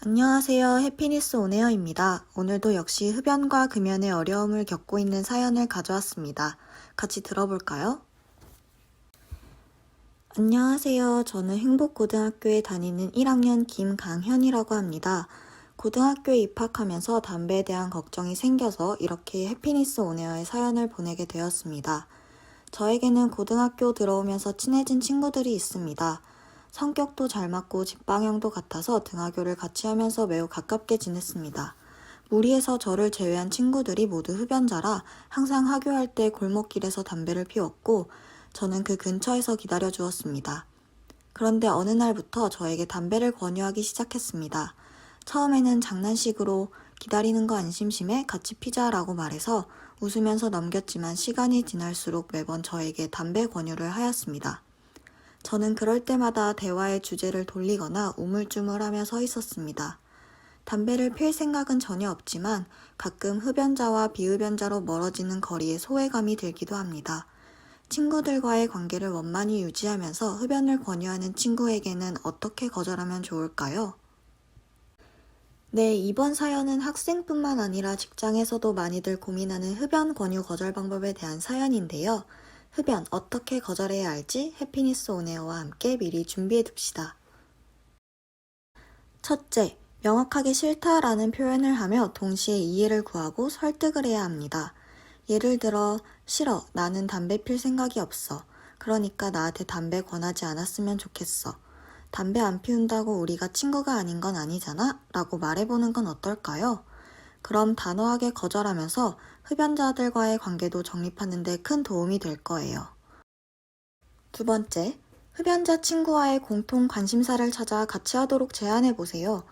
안녕하세요. 해피니스 온에어입니다. 오늘도 역시 흡연과 금연의 어려움을 겪고 있는 사연을 가져왔습니다. 같이 들어볼까요? 안녕하세요. 저는 행복고등학교에 다니는 1학년 김강현이라고 합니다. 고등학교에 입학하면서 담배에 대한 걱정이 생겨서 이렇게 해피니스 온에어에 사연을 보내게 되었습니다. 저에게는 고등학교 들어오면서 친해진 친구들이 있습니다. 성격도 잘 맞고 집방향도 같아서 등하교를 같이 하면서 매우 가깝게 지냈습니다. 무리에서 저를 제외한 친구들이 모두 흡연자라 항상 하교할 때 골목길에서 담배를 피웠고 저는 그 근처에서 기다려 주었습니다. 그런데 어느 날부터 저에게 담배를 권유하기 시작했습니다. 처음에는 장난식으로 기다리는 거 안 심심해 같이 피자라고 말해서 웃으면서 넘겼지만 시간이 지날수록 매번 저에게 담배 권유를 하였습니다. 저는 그럴 때마다 대화의 주제를 돌리거나 우물쭈물하며 서 있었습니다. 담배를 필 생각은 전혀 없지만 가끔 흡연자와 비흡연자로 멀어지는 거리에 소외감이 들기도 합니다. 친구들과의 관계를 원만히 유지하면서 흡연을 권유하는 친구에게는 어떻게 거절하면 좋을까요? 네, 이번 사연은 학생뿐만 아니라 직장에서도 많이들 고민하는 흡연 권유 거절 방법에 대한 사연인데요. 흡연 어떻게 거절해야 할지 해피니스 온에어와 함께 미리 준비해 둡시다. 첫째, 명확하게 싫다라는 표현을 하며 동시에 이해를 구하고 설득을 해야 합니다. 예를 들어, 싫어, 나는 담배 필 생각이 없어. 그러니까 나한테 담배 권하지 않았으면 좋겠어. 담배 안 피운다고 우리가 친구가 아닌 건 아니잖아? 라고 말해보는 건 어떨까요? 그럼 단호하게 거절하면서 흡연자들과의 관계도 정립하는 데 큰 도움이 될 거예요. 두 번째, 흡연자 친구와의 공통 관심사를 찾아 같이 하도록 제안해 보세요.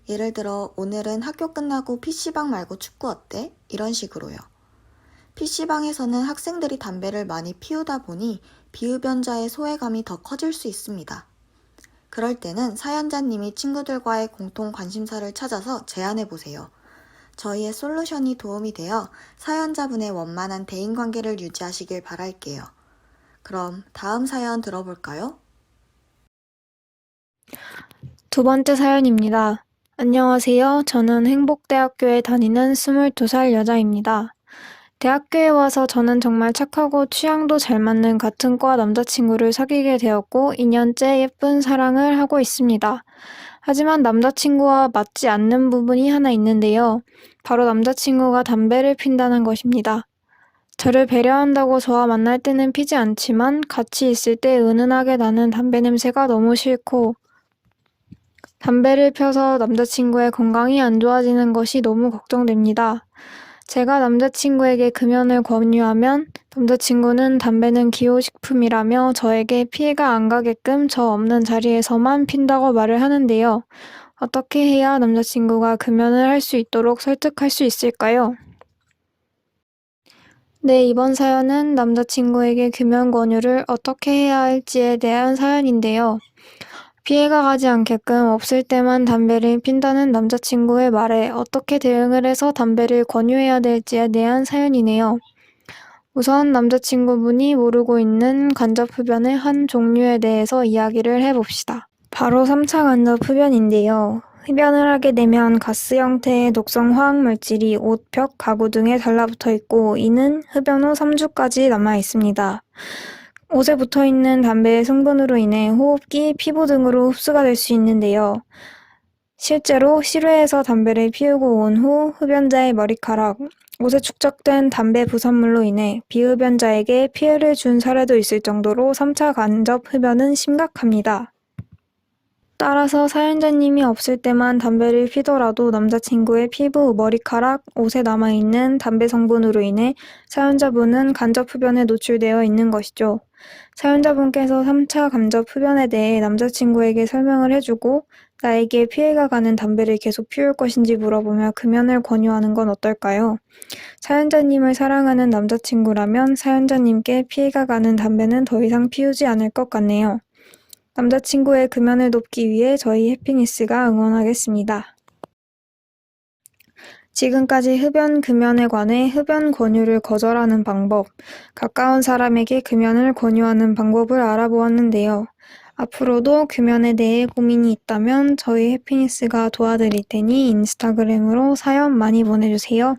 예를 들어, 오늘은 학교 끝나고 PC방 말고 축구 어때? 이런 식으로요. PC방에서는 학생들이 담배를 많이 피우다 보니 비흡연자의 소외감이 더 커질 수 있습니다. 그럴 때는 사연자님이 친구들과의 공통 관심사를 찾아서 제안해 보세요. 저희의 솔루션이 도움이 되어 사연자분의 원만한 대인관계를 유지하시길 바랄게요. 그럼 다음 사연 들어볼까요? 두 번째 사연입니다. 안녕하세요. 저는 행복대학교에 다니는 22살 여자입니다. 대학교에 와서 저는 정말 착하고 취향도 잘 맞는 같은 과 남자친구를 사귀게 되었고 2년째 예쁜 사랑을 하고 있습니다. 하지만 남자친구와 맞지 않는 부분이 하나 있는데요. 바로 남자친구가 담배를 핀다는 것입니다. 저를 배려한다고 저와 만날 때는 피지 않지만 같이 있을 때 은은하게 나는 담배 냄새가 너무 싫고 담배를 펴서 남자친구의 건강이 안 좋아지는 것이 너무 걱정됩니다. 제가 남자친구에게 금연을 권유하면 남자친구는 담배는 기호식품이라며 저에게 피해가 안 가게끔 저 없는 자리에서만 핀다고 말을 하는데요. 어떻게 해야 남자친구가 금연을 할 수 있도록 설득할 수 있을까요? 네, 이번 사연은 남자친구에게 금연 권유를 어떻게 해야 할지에 대한 사연인데요. 피해가 가지 않게끔 없을 때만 담배를 핀다는 남자친구의 말에 어떻게 대응을 해서 담배를 권유해야 될지에 대한 사연이네요. 우선 남자친구분이 모르고 있는 간접흡연의 한 종류에 대해서 이야기를 해봅시다. 바로 3차 간접흡연인데요. 흡연을 하게 되면 가스 형태의 독성 화학물질이 옷, 벽, 가구 등에 달라붙어 있고 이는 흡연 후 3주까지 남아 있습니다. 옷에 붙어있는 담배의 성분으로 인해 호흡기, 피부 등으로 흡수가 될 수 있는데요. 실제로 실외에서 담배를 피우고 온 후 흡연자의 머리카락, 옷에 축적된 담배 부산물로 인해 비흡연자에게 피해를 준 사례도 있을 정도로 3차 간접 흡연은 심각합니다. 따라서 사연자님이 없을 때만 담배를 피더라도 남자친구의 피부, 머리카락, 옷에 남아있는 담배 성분으로 인해 사연자분은 간접 흡연에 노출되어 있는 것이죠. 사연자분께서 3차 간접 흡연에 대해 남자친구에게 설명을 해주고 나에게 피해가 가는 담배를 계속 피울 것인지 물어보며 금연을 권유하는 건 어떨까요? 사연자님을 사랑하는 남자친구라면 사연자님께 피해가 가는 담배는 더 이상 피우지 않을 것 같네요. 남자친구의 금연을 돕기 위해 저희 해피니스가 응원하겠습니다. 지금까지 흡연 금연에 관해 흡연 권유를 거절하는 방법, 가까운 사람에게 금연을 권유하는 방법을 알아보았는데요. 앞으로도 금연에 대해 고민이 있다면 저희 해피니스가 도와드릴 테니 인스타그램으로 사연 많이 보내주세요.